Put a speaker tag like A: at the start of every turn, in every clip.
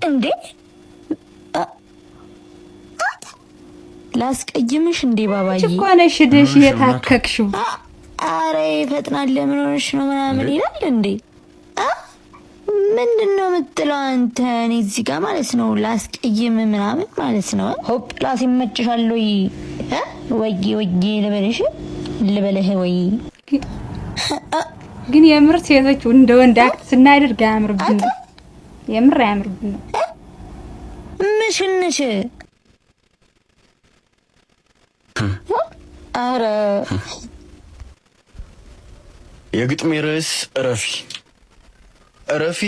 A: እንዴ ላስቀይምሽ እንዴ ባባዬ
B: እኮ ነሽ ደሽ የታከክሽው
A: አረ ይፈጥናል ለምን ሆነሽ ነው ምናምን ይላል እንዴ ምንድነው የምትለው አንተ እኔ እዚህ ጋር ማለት ነው ላስቀይም ምናምን ማለት ነው ሆፕ ላስ ይመችሻል ወይ ልበልሽ ልበልህ ወይ
B: ግን የምር ሴቶች እንደ ወንድ አክት ስናደርግ ያምርብን የምር ያምርብን
A: ምሽንሽ አረ
C: የግጥሜ ርዕስ እረፊ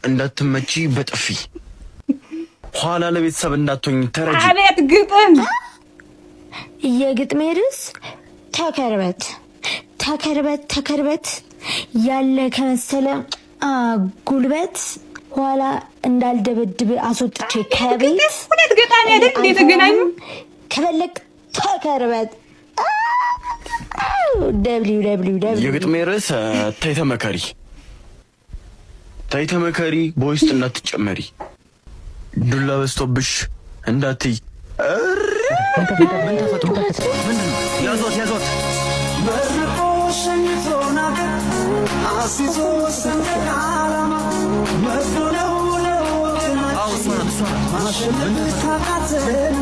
C: እንዳትመቺ በጥፊ ኋላ ለቤተሰብ እንዳትሆኝ ተረጂ።
B: አቤት ግጥም!
A: የግጥሜ ርዕስ ተከርበት ያለ ከመሰለ ጉልበት ኋላ እንዳልደበድብ አስወጥቼ ከቤት
B: ሁለት ገጣሚ አይደል እንዴ ተገናኙ
A: ከበለቅ ተከርበት www
C: የግጥሜ ርዕስ ተይ ተመከሪ በውስጥ እንዳትጨመሪ ዱላ በስቶብሽ እንዳትይ ምን ተፈጥሮ ያዟት በርቆሽኝቶና አሲዞ ሰንደቃላማ መስሎነው ነው ማሸነፍ ካቃተን